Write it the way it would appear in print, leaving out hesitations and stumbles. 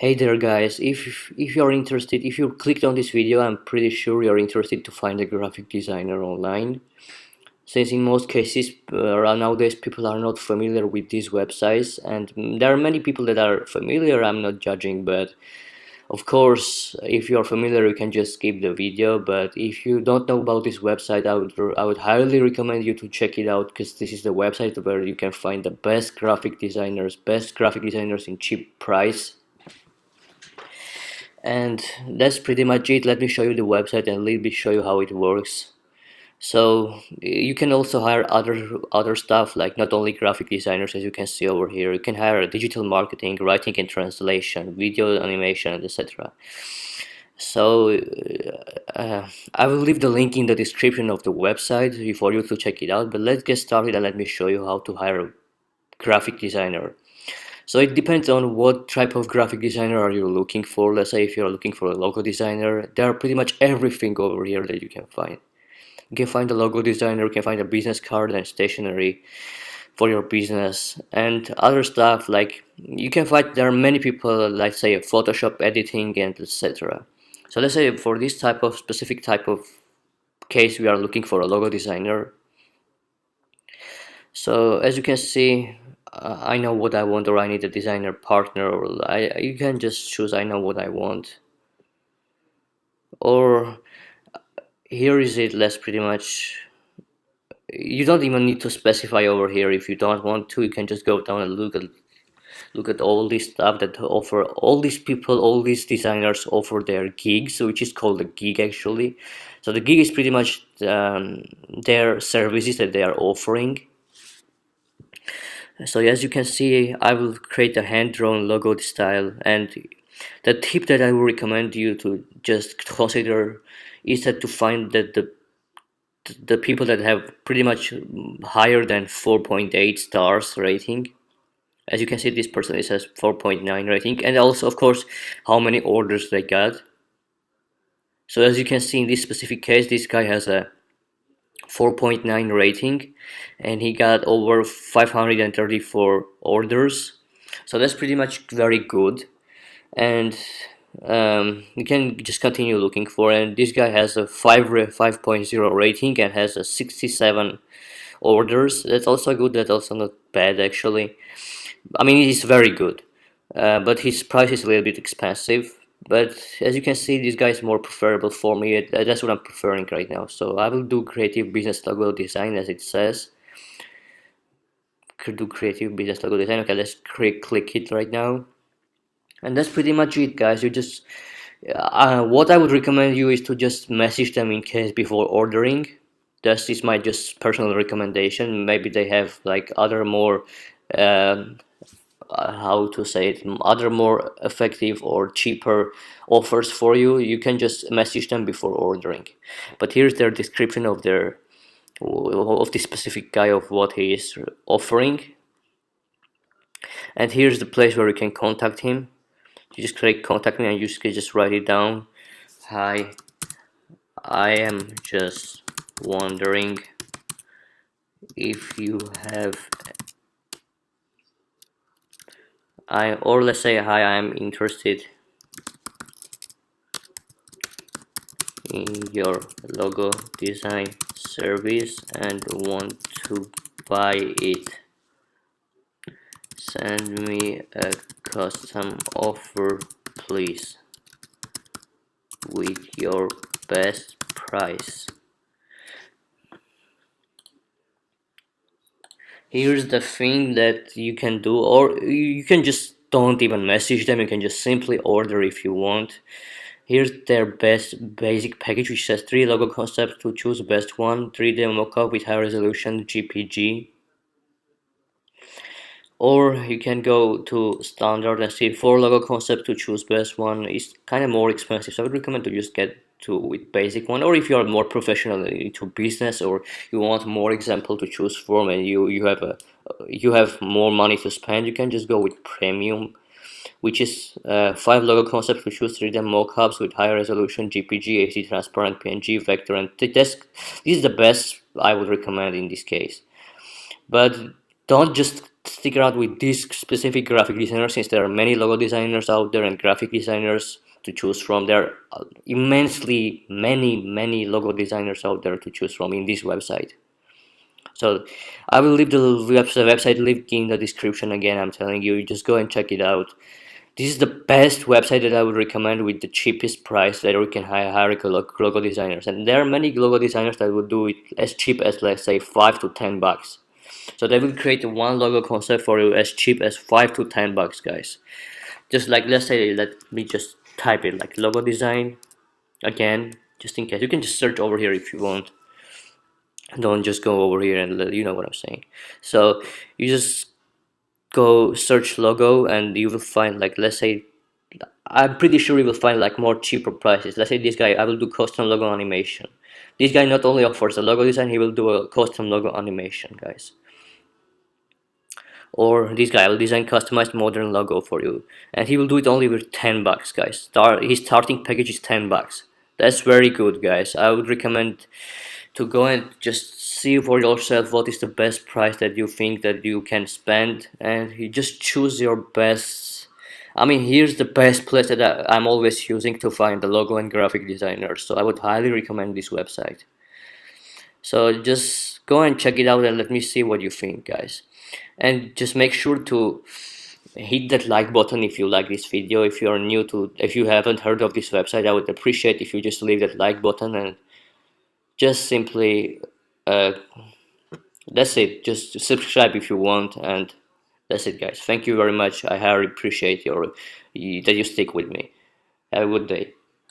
Hey there guys, if you're interested, if you clicked on this video, I'm pretty sure you're interested to find a graphic designer online. Since in most cases nowadays people are not familiar with these websites, and there are many people that are familiar, I'm not judging, but of course if you're familiar you can just skip the video. But if you don't know about this website, I would highly recommend you to check it out, because this is the website where you can find the best graphic designers in cheap price. And that's pretty much it. Let me show you the website and a little bit show you how it works. So you can also hire other stuff, like not only graphic designers, as you can see over here. You can hire digital marketing, writing and translation, video animation, etc. So I will leave the link in the description of the website for you to check it out. But let's get started and let me show you how to hire a graphic designer. So it depends on what type of graphic designer are you looking for. Let's say if you're looking for a logo designer, there are pretty much everything over here that you can find. You can find a logo designer, you can find a business card and stationery for your business, and other stuff. Like you can find there are many people, like say Photoshop editing and etc. So let's say for this type of specific type of case, we are looking for a logo designer. So as you can see, I know what I want, or I need a designer partner, or you can just choose I know what I want. Or here is it. Let's pretty much, you don't even need to specify over here. If you don't want to, you can just go down and look at all this stuff that offer. All these people, all these designers offer their gigs, which is called a gig actually. So the gig is pretty much their services that they are offering. So as you can see, I will create a hand-drawn logo style, and the tip that I will recommend you to just consider is that to find that the people that have pretty much higher than 4.8 stars rating. As you can see, this person is has 4.9 rating, and also of course how many orders they got. So as you can see in this specific case, this guy has a 4.9 rating and he got over 534 orders. So that's pretty much very good. And you can just continue looking for, and this guy has a 5.0 rating and has a 67 orders. That's also good. That's also not bad actually. I mean, it is very good, but his price is a little bit expensive. But as you can see, this guy is more preferable for me. That's what I'm preferring right now. So I will do creative business logo design, as it says. Could do creative business logo design. Okay, let's click it right now. And that's pretty much it, guys. You just what I would recommend you is to just message them in case before ordering. This is my just personal recommendation. Maybe they have like other more how to say it, other more effective or cheaper offers for you. You can just message them before ordering. But here's their description of the specific guy, of what he is offering. And here's the place where you can contact him. You just click contact me and you can just write it down. Hi, I am just wondering if you have or let's say, hi, I'm interested in your logo design service and want to buy it. Send me a custom offer, please, with your best price. Here's the thing that you can do, or you can just don't even message them. You can just simply order if you want. Here's their best basic package, which says 3 logo concepts to choose best one, 3D mockup with high resolution GPG. Or you can go to standard and see 4 logo concepts to choose best one. Is kind of more expensive, so I would recommend to just get to with basic one. Or if you are more professional into business, or you want more example to choose from, and you have more money to spend, you can just go with premium, which is 5 logo concepts to choose, 3D mockups with high resolution GPG, HD transparent PNG vector, and this is the best I would recommend in this case. But don't just stick around with this specific graphic designer, since there are many logo designers out there and graphic designers to choose from. There are immensely many logo designers out there to choose from in this website. So I will leave the website link in the description. Again, I'm telling you, just go and check it out. This is the best website that I would recommend with the cheapest price that we can hire logo designers. And there are many logo designers that will do it as cheap as, let's say, $5 to $10. So they will create one logo concept for you as cheap as $5 to $10, guys. Just like, let's say, let me just type it like logo design again, just in case. You can just search over here if you want. Don't just go over here and you know what I'm saying. So you just go search logo and you will find, like, let's say, I'm pretty sure you will find like more cheaper prices. Let's say this guy, I will do custom logo animation. This guy not only offers a logo design, he will do a custom logo animation, guys. Or this guy will design customized modern logo for you, and he will do it only with $10, guys. His starting package is $10. That's very good, guys. I would recommend to go and just see for yourself what is the best price that you think that you can spend, and you just choose your best. I mean, here's the best place that I'm always using to find the logo and graphic designers, so I would highly recommend this website. So just go and check it out and let me see what you think, guys. And just make sure to hit that like button if you like this video. If you're new to, if you haven't heard of this website, I would appreciate if you just leave that like button, and just simply uh, that's it. Just subscribe if you want, and that's it, guys. Thank you very much. I highly appreciate that you stick with me. Have a good day.